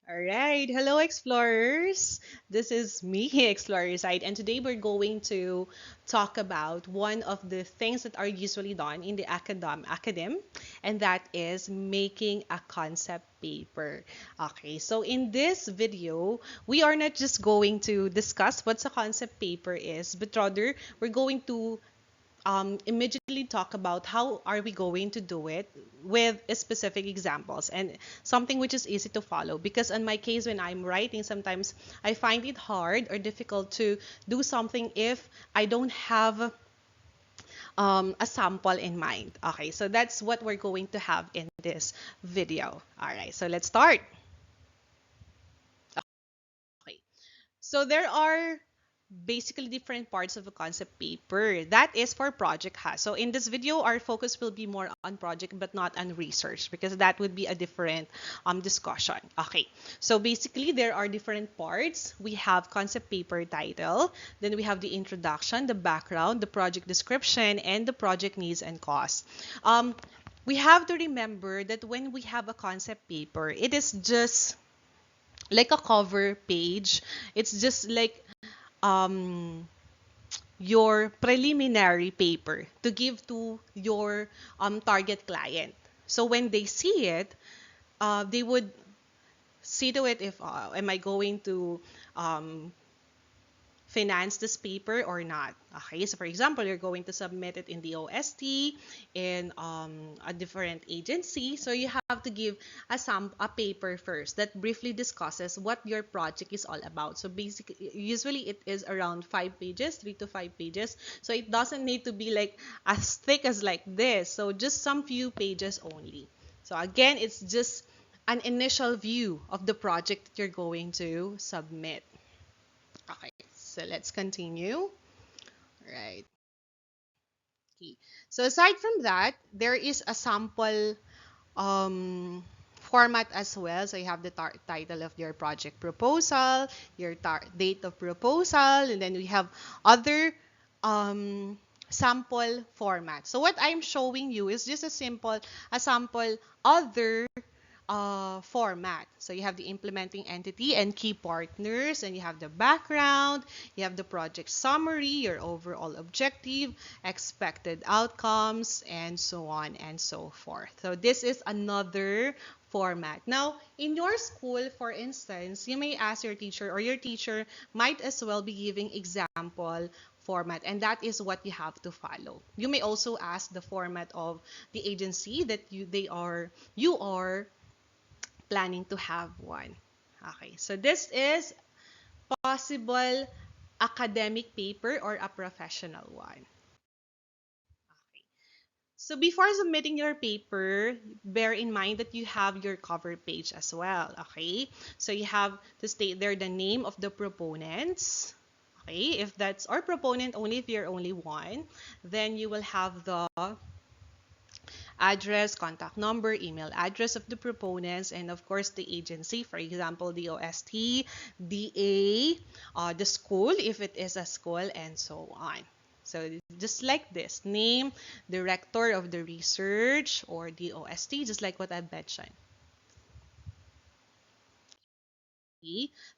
All right, hello explorers. This is me, Explorer Side, and today we're going to talk about one of the things that are usually done in the academ, and that is making a concept paper. Okay, so in this video, we are not just going to discuss what a concept paper is, but rather we're going to immediately talk about how are we going to do it with specific examples and something which is easy to follow, because in my case when I'm writing, sometimes I find it hard or difficult to do something if I don't have a sample in mind. Okay, so that's what we're going to have in this video. All right, so let's start. Okay, so there are basically different parts of a concept paper. That is for project has. So in this video, our focus will be more on project but not on research, because that would be a different discussion. Okay, so basically there are different parts. We have concept paper title, then we have the introduction, the background, the project description, and the project needs and costs. We have to remember that when we have a concept paper, it is just like a cover page. It's just like um your preliminary paper to give to your target client. So when they see it, they would see to it if am I going to um, finance this paper or not. Okay, so for example, you're going to submit it in the OST in a different agency. So you have to give a paper first that briefly discusses what your project is all about. So basically, usually it is around 5 pages, 3 to 5 pages. So it doesn't need to be like as thick as like this. So just some few pages only. So again, it's just an initial view of the project that you're going to submit. Okay, so let's continue. Right. Okay. So aside from that, there is a sample format as well. So you have the title of your project proposal, your date of proposal, and then we have other um, sample format. So what I'm showing you is just a sample other format. So you have the implementing entity and key partners, and you have the background, you have the project summary, your overall objective, expected outcomes, and so on and so forth. So this is another format. Now, in your school, for instance, you may ask your teacher, or your teacher might as well be giving example format, and that is what you have to follow. You may also ask the format of the agency that you are planning to have one. Okay, so this is possible academic paper or a professional one. Okay. So before submitting your paper, bear in mind that you have your cover page as well. Okay, so you have to state there the name of the proponents. Okay, if that's or proponent only if you're only one, then you will have the address, contact number, email address of the proponents, and of course the agency, for example, the OST, DA, the school, if it is a school, and so on. So just like this, name, director of the research, or the OST, just like what I mentioned.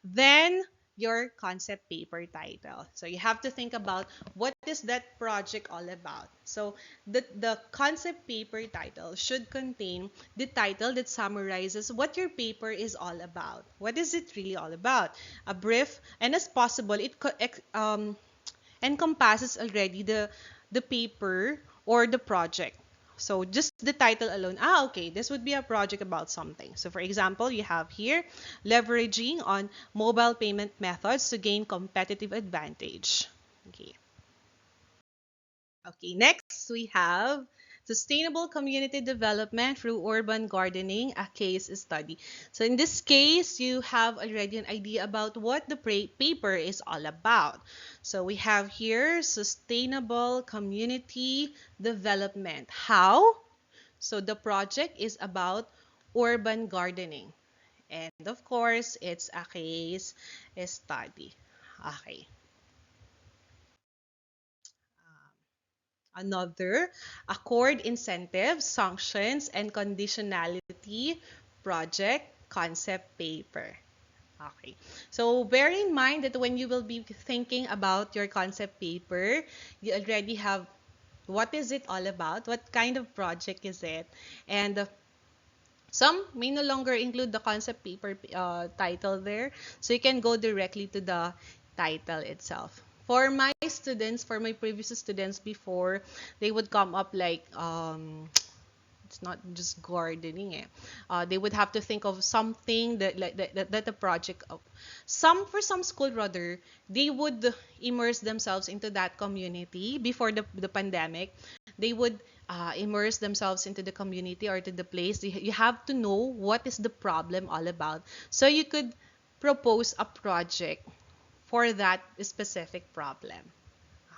Then your concept paper title. So you have to think about what is that project all about. So the concept paper title should contain the title that summarizes what your paper is all about. What is it really all about? A brief, and as possible, it encompasses already the paper or the project. So just the title alone, okay, this would be a project about something. So for example, you have here leveraging on mobile payment methods to gain competitive advantage. Okay. Okay, next we have sustainable community development through urban gardening, a case study. So in this case, you have already an idea about what the paper is all about. So we have here sustainable community development. How? So the project is about urban gardening. And of course, it's a case study. Okay. Another, accord incentives, sanctions, and conditionality project. concept paper. Okay. So bear in mind that when you will be thinking about your concept paper, you already have what is it all about? What kind of project is it? And some may no longer include the concept paper title there. So you can go directly to the title itself. For my students, for my previous students before, they would come up like it's not just gardening they would have to think of something that the project of some school rather they would immerse themselves into that community before the pandemic. They would immerse themselves into the community or to the place. You have to know what is the problem all about, so you could propose a project for that specific problem.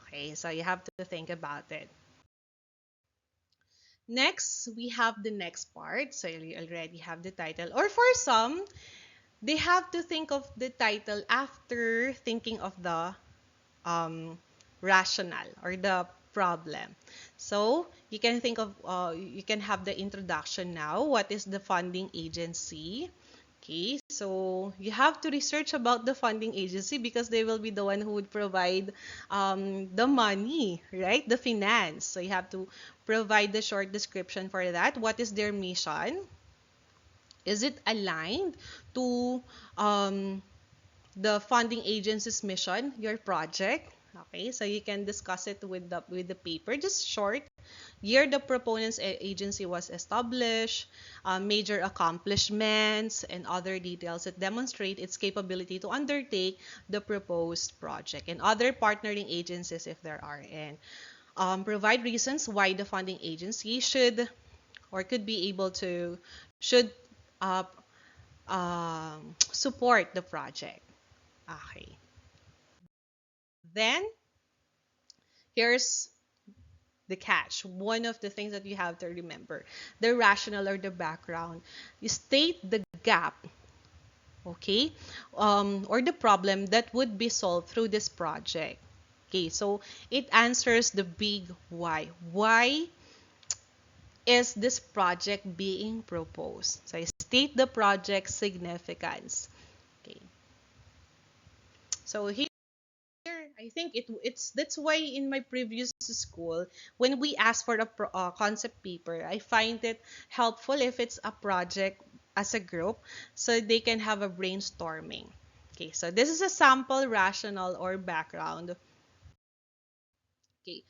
Okay, so you have to think about it. Next, we have the next part. So you already have the title. Or for some, they have to think of the title after thinking of the um, rationale or the problem. So you can think of, you can have the introduction now. What is the funding agency? Okay, so you have to research about the funding agency because they will be the one who would provide the money, right? The finance. So you have to provide the short description for that. What is their mission? Is it aligned to um, the funding agency's mission, your project? Okay, so you can discuss it with the paper, just short. Year the proponent's agency was established, major accomplishments, and other details that demonstrate its capability to undertake the proposed project, and other partnering agencies if there are, and provide reasons why the funding agency should or could be able to should uh, support the project. Okay. Then here's the catch. One of the things that you have to remember, the rationale or the background. You state the gap, okay, or the problem that would be solved through this project. Okay, so it answers the big why. Why is this project being proposed? So I state the project significance. Okay, so here I think it's that's why in my previous school, when we ask for a concept paper, I find it helpful if it's a project as a group, so they can have a brainstorming. Okay, so this is a sample rationale or background. Okay,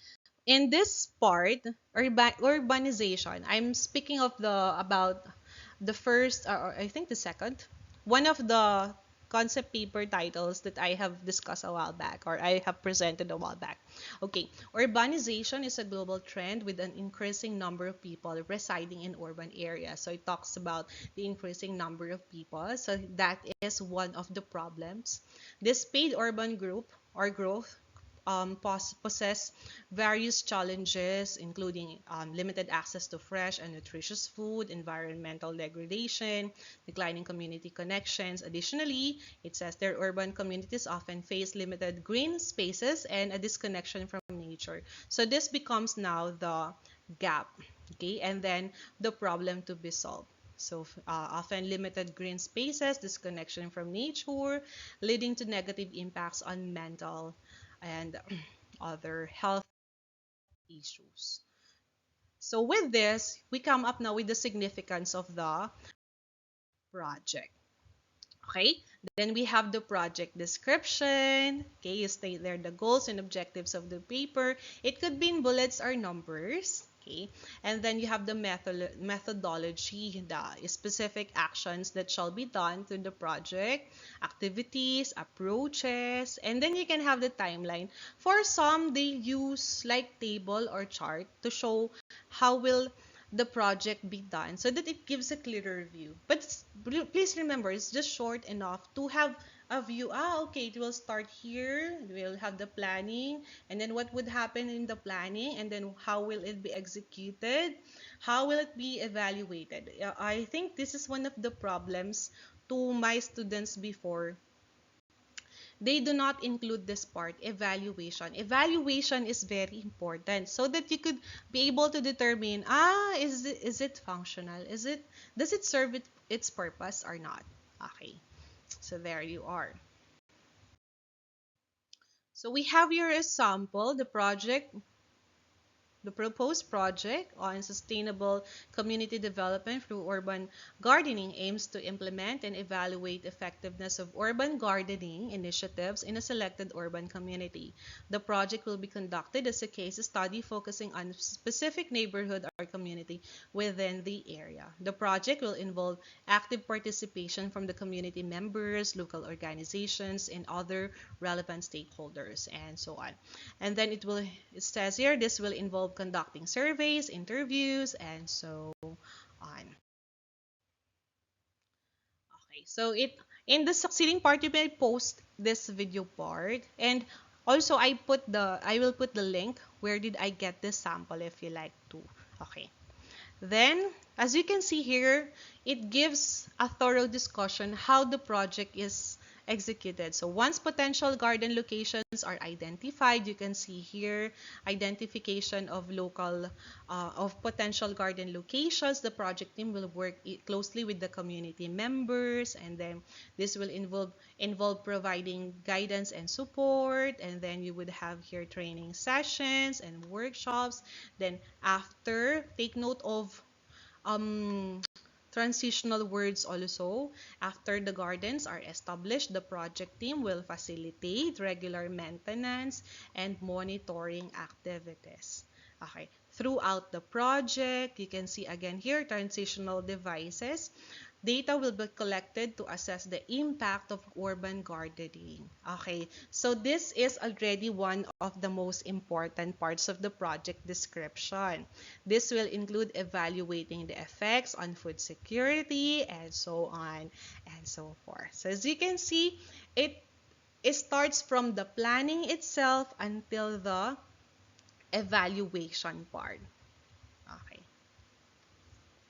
in this part, urbanization, I'm speaking of the about the first, or I think the second, one of the concept paper titles that I have discussed a while back, or I have presented a while back. Okay, urbanization is a global trend with an increasing number of people residing in urban areas. So it talks about the increasing number of people. So that is one of the problems. This paid urban group or growth possess various challenges, including limited access to fresh and nutritious food, environmental degradation, declining community connections. Additionally, it says their urban communities often face limited green spaces and a disconnection from nature. So this becomes now the gap, okay, and then the problem to be solved. So often limited green spaces, disconnection from nature, leading to negative impacts on mental and other health issues. So with this, we come up now with the significance of the project. Okay, then we have the project description. Okay, you state there the goals and objectives of the paper. It could be in bullets or numbers. Okay, and then you have the methodology, the specific actions that shall be done to the project, activities, approaches, and then you can have the timeline. For some, they use like table or chart to show how will the project be done so that it gives a clearer view. But please remember, it's just short enough to have a view. Okay, it will start here. We'll have the planning, and then what would happen in the planning, and then how will it be executed? How will it be evaluated? I think this is one of the problems to my students before. They do not include this part, evaluation. Evaluation is very important so that you could be able to determine, is it functional? Does it serve it its purpose or not. Okay, so there you are. So we have here a sample, the proposed project on sustainable community development through urban gardening aims to implement and evaluate effectiveness of urban gardening initiatives in a selected urban community. The project will be conducted as a case study focusing on a specific neighborhood or community within the area. The project will involve active participation from the community members, local organizations, and other relevant stakeholders, and so on. And then it says here this will involve conducting surveys, interviews, and so on. Okay, so it in the succeeding part you may post this video part, and also I will put the link where did I get this sample if you like to. Okay. Then, as you can see here, it gives a thorough discussion how the project is executed. So once potential garden locations are identified, you can see here identification of of potential garden locations. The project team will work closely with the community members, and then this will involve providing guidance and support, and then you would have here training sessions and workshops. Then after, take note of um, transitional words also. After the gardens are established, the project team will facilitate regular maintenance and monitoring activities. Okay. Throughout the project, you can see again here transitional devices. Data will be collected to assess the impact of urban gardening. Okay, so this is already one of the most important parts of the project description. This will include evaluating the effects on food security and so on and so forth. So as you can see, it starts from the planning itself until the evaluation part. Okay.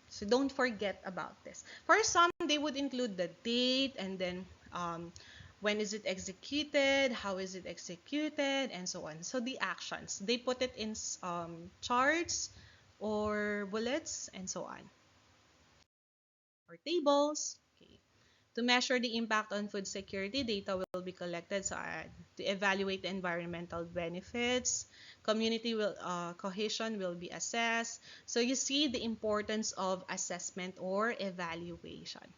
So don't forget about this. For some, they would include the date and then when is it executed, how is it executed, and so on. So the actions, they put it in charts or bullets and so on, or tables. Okay. To measure the impact on food security, data will be collected to evaluate the environmental benefits. Community cohesion will be assessed. So you see the importance of assessment or evaluation.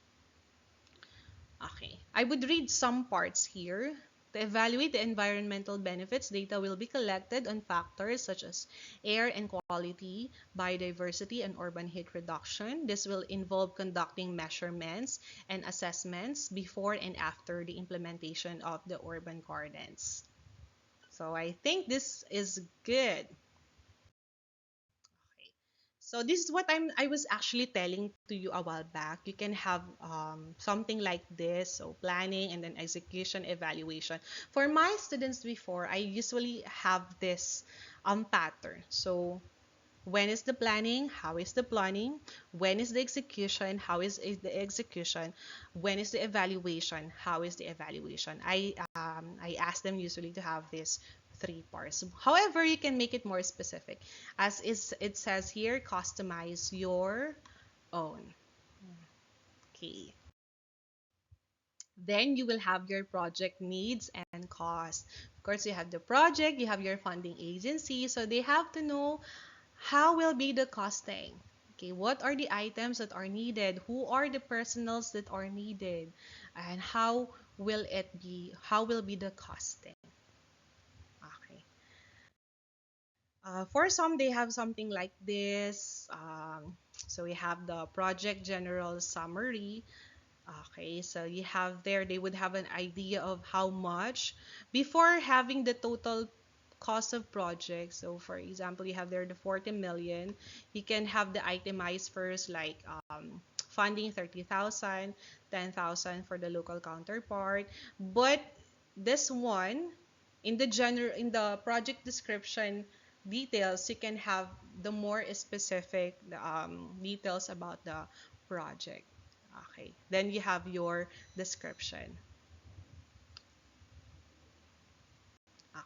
Okay, I would read some parts here. To evaluate the environmental benefits, data will be collected on factors such as air and quality, biodiversity, and urban heat reduction. This will involve conducting measurements and assessments before and after the implementation of the urban gardens. So I think this is good. Okay. So this is what I was actually telling to you a while back. You can have something like this, so planning and then execution, evaluation. For my students before, I usually have this pattern. So when is the planning? How is the planning? When is the execution? How is the execution? When is the evaluation? How is the evaluation? I ask them usually to have this three parts. However, you can make it more specific. As is it says here, customize your own. Okay. Then you will have your project needs and costs. Of course, you have the project, you have your funding agency, so they have to know how will be the costing. Okay, what are the items that are needed? Who are the personals that are needed? And how will be the costing? Okay. For some, they have something like this. So we have the project general summary. Okay, so you have there, they would have an idea of how much before having the total cost of project. So for example, you have there the 40 million. You can have the itemized first, like funding 30,000, 10,000 for the local counterpart. But this one, in the project description details, you can have the more specific details about the project. Okay, then you have your description.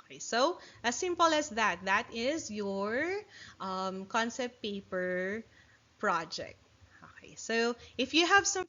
Okay, so as simple as that, that is your concept paper project. Okay, so if you have some